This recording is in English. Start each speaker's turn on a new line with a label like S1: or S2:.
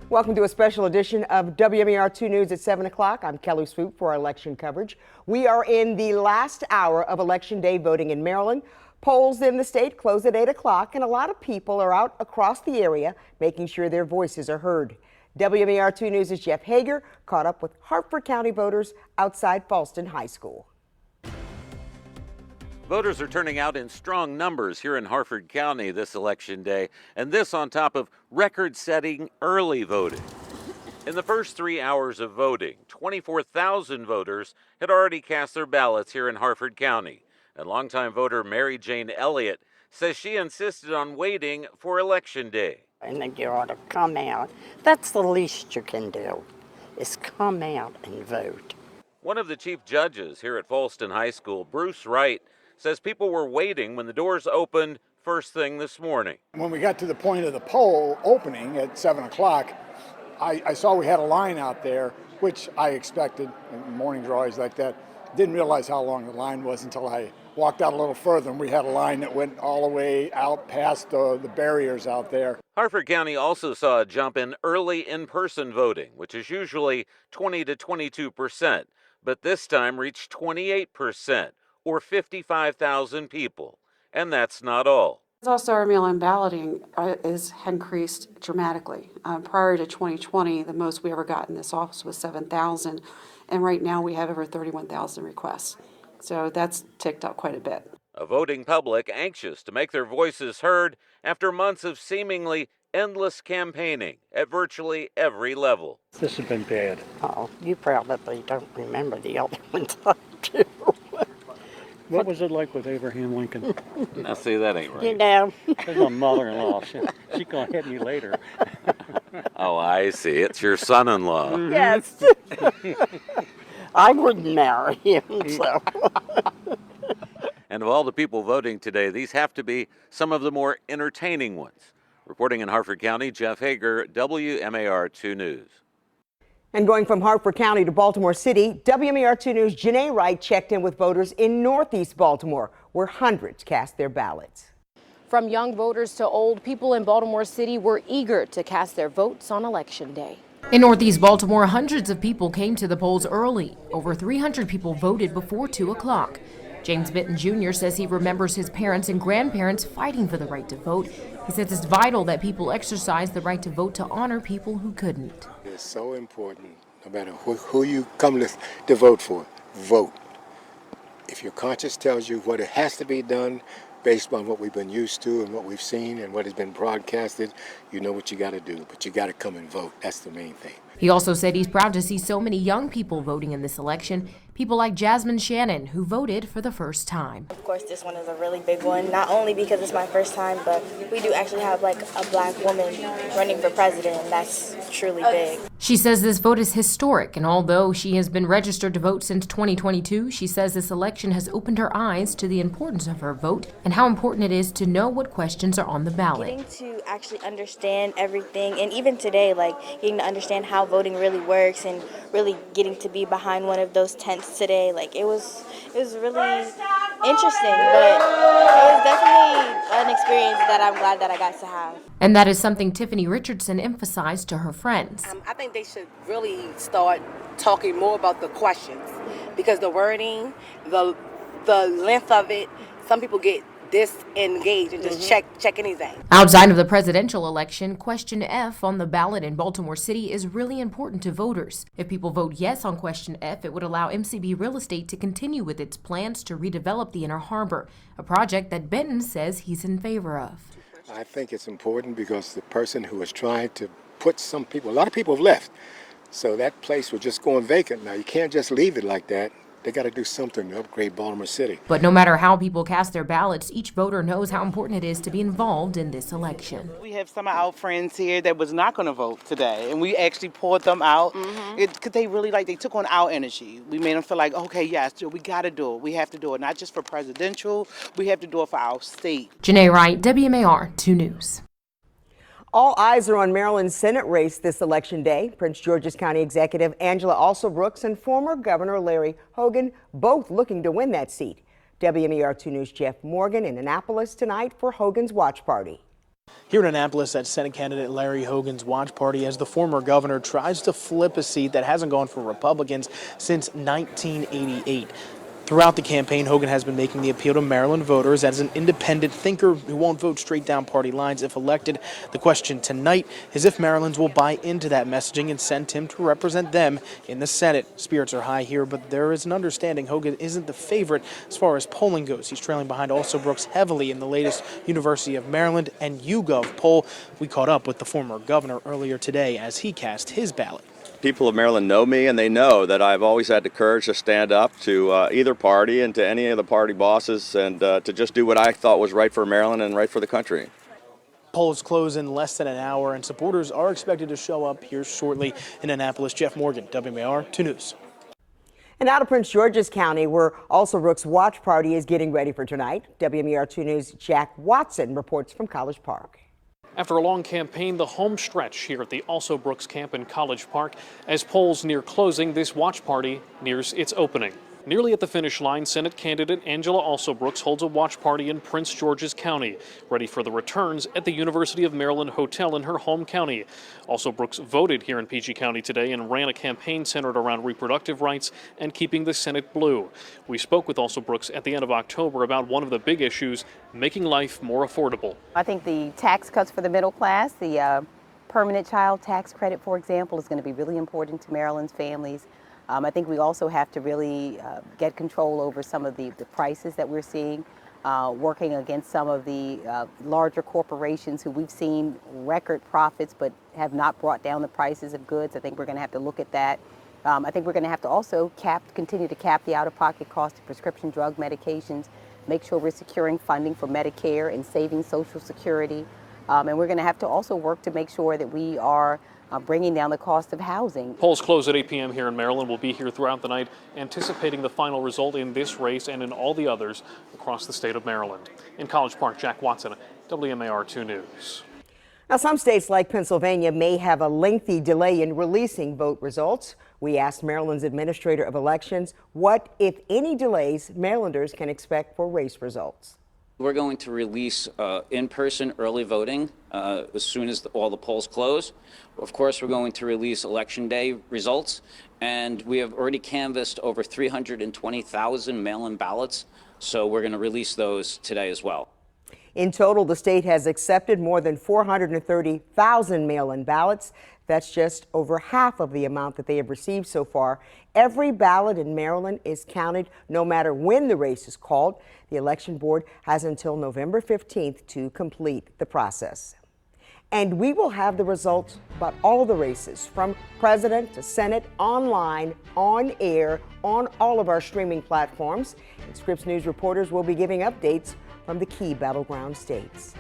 S1: Welcome to a special edition of WMAR-2 News at 7 o'clock. I'm Kelly Swoop for our election coverage. We are in the last hour of Election Day voting in Maryland. Polls in the state close at 8 o'clock, and a lot of people are out across the area making sure their voices are heard. WMAR-2 News' Jeff Hager caught up with Harford County voters outside Falston High School.
S2: Voters are turning out in strong numbers here in Harford County this election day, and this on top of record-setting early voting. In the first 3 hours of voting, 24,000 voters had already cast their ballots here in Harford County. And longtime voter Mary Jane Elliott says she insisted on waiting for Election Day.
S3: And then you ought to come out. That's the least you can do, is come out and vote.
S2: One of the chief judges here at Falston High School, Bruce Wright, says people were waiting when the doors opened first thing this morning.
S4: When we got to the point of the poll opening at 7 o'clock, I saw we had a line out there, which I expected. Mornings are always like that. Didn't realize how long the line was until I walked out a little further, and we had a line that went all the way out past the barriers out there.
S2: Harford County also saw a jump in early in-person voting, which is usually 20 to 22%, but this time reached 28%. Or 55,000 people. And that's not all.
S5: Also, our mail-in balloting has increased dramatically. Prior to 2020, the most we ever got in this office was 7,000, and right now we have over 31,000 requests. So that's ticked up quite a bit.
S2: A voting public anxious to make their voices heard after months of seemingly endless campaigning at virtually every level.
S6: This has been bad.
S3: Oh, you probably don't remember the other ones I do.
S6: What was it like with Abraham Lincoln?
S2: Now, see, that ain't right.
S3: You know.
S6: There's my mother-in-law. She's going to hit me later.
S2: Oh, I see. It's your son-in-law.
S3: Yes. I wouldn't marry him, so.
S2: And of all the people voting today, these have to be some of the more entertaining ones. Reporting in Harford County, Jeff Hager, WMAR-2 News.
S1: And going from Harford County to Baltimore City, WMAR-2 News' Janae Wright checked in with voters in Northeast Baltimore, where hundreds cast their ballots.
S7: From young voters to old, people in Baltimore City were eager to cast their votes on Election Day.
S8: In Northeast Baltimore, hundreds of people came to the polls early. Over 300 people voted before 2 o'clock. James Benton Jr. says he remembers his parents and grandparents fighting for the right to vote. He says it's vital that people exercise the right to vote to honor people who couldn't.
S9: It's so important, no matter who you come to vote for, vote. If your conscience tells you what it has to be done based on what we've been used to and what we've seen and what has been broadcasted, you know what you got to do, but you got to come and vote. That's the main thing.
S8: He also said he's proud to see so many young people voting in this election. People like Jasmine Shannon, who voted for the first time.
S10: Of course, this one is a really big one, not only because it's my first time, but we do actually have like a black woman running for president, and that's truly big.
S8: She says this vote is historic, and although she has been registered to vote since 2022, she says this election has opened her eyes to the importance of her vote and how important it is to know what questions are on the ballot.
S10: Getting to actually understand everything, and even today, like getting to understand how voting really works and really getting to be behind one of those tents today, like it was really interesting, but it was definitely an experience that I'm glad that I got to have.
S8: And that is something Tiffany Richardson emphasized to her friends.
S11: I think they should really start talking more about the questions, because the wording, the length of it, some people get disengaged and just check anything.
S8: Outside of the presidential election, question F on the ballot in Baltimore City is really important to voters. If people vote yes on question F, it would allow MCB Real Estate to continue with its plans to redevelop the Inner Harbor, a project that Benton says he's in favor of.
S9: I think it's important because the person who has tried to put some people, a lot of people have left, so that place was just going vacant. Now you can't just leave it like that. They got to do something to upgrade Baltimore City.
S8: But no matter how people cast their ballots, each voter knows how important it is to be involved in this election.
S12: We have some of our friends here that was not going to vote today, and we actually pulled them out because they really they took on our energy. We made them feel like, okay, yes, we got to do it. We have to do it, not just for presidential. We have to do it for our state.
S8: Janae Wright, WMAR-2 News.
S1: All eyes are on Maryland's Senate race this election day. Prince George's County Executive Angela Alsobrooks and former Governor Larry Hogan both looking to win that seat. WMAR-2 News' Jeff Morgan in Annapolis tonight for Hogan's watch party.
S13: Here in Annapolis at Senate candidate Larry Hogan's watch party as the former governor tries to flip a seat that hasn't gone for Republicans since 1988. Throughout the campaign, Hogan has been making the appeal to Maryland voters as an independent thinker who won't vote straight down party lines if elected. The question tonight is if Marylanders will buy into that messaging and send him to represent them in the Senate. Spirits are high here, but there is an understanding Hogan isn't the favorite as far as polling goes. He's trailing behind Alsobrooks heavily in the latest University of Maryland and YouGov poll. We caught up with the former governor earlier today as he cast his ballot.
S14: People of Maryland know me, and they know that I've always had the courage to stand up to either party and to any of the party bosses and to just do what I thought was right for Maryland and right for the country.
S13: Polls close in less than an hour, and supporters are expected to show up here shortly in Annapolis. Jeff Morgan, WMAR-2 News.
S1: And out of Prince George's County, where Alsobrooks' watch party is getting ready for tonight, WMAR-2 News' Jack Watson reports from College Park.
S15: After a long campaign, the home stretch here at the Alsobrooks camp in College Park. As polls near closing, this watch party nears its opening. Nearly at the finish line, Senate candidate Angela Alsobrooks holds a watch party in Prince George's County, ready for the returns at the University of Maryland Hotel in her home county. Alsobrooks voted here in PG County today and ran a campaign centered around reproductive rights and keeping the Senate blue. We spoke with Alsobrooks at the end of October about one of the big issues, making life more affordable.
S16: I think the tax cuts for the middle class, the permanent child tax credit, for example, is going to be really important to Maryland's families. I think we also have to really get control over some of the prices that we're seeing, working against some of the larger corporations who we've seen record profits but have not brought down the prices of goods. I think we're going to have to look at that. I think we're going to have to also continue to cap the out-of-pocket cost of prescription drug medications, make sure we're securing funding for Medicare and saving Social Security. And we're going to have to also work to make sure that we are bringing down the cost of housing.
S15: Polls close at 8 p.m. here in Maryland. We'll be here throughout the night, anticipating the final result in this race and in all the others across the state of Maryland. In College Park, Jack Watson, WMAR-2 News.
S1: Now, some states like Pennsylvania may have a lengthy delay in releasing vote results. We asked Maryland's Administrator of Elections what, if any, delays Marylanders can expect for race results.
S17: We're going to release in-person early voting as soon as all the polls close. Of course, we're going to release Election Day results, and we have already canvassed over 320,000 mail-in ballots, so we're going to release those today as well.
S1: In total, the state has accepted more than 430,000 mail-in ballots. That's just over half of the amount that they have received so far. Every ballot in Maryland is counted no matter when the race is called. The election board has until November 15th to complete the process. And we will have the results about all the races, from president to Senate, online, on air, on all of our streaming platforms. And Scripps News reporters will be giving updates from the key battleground states.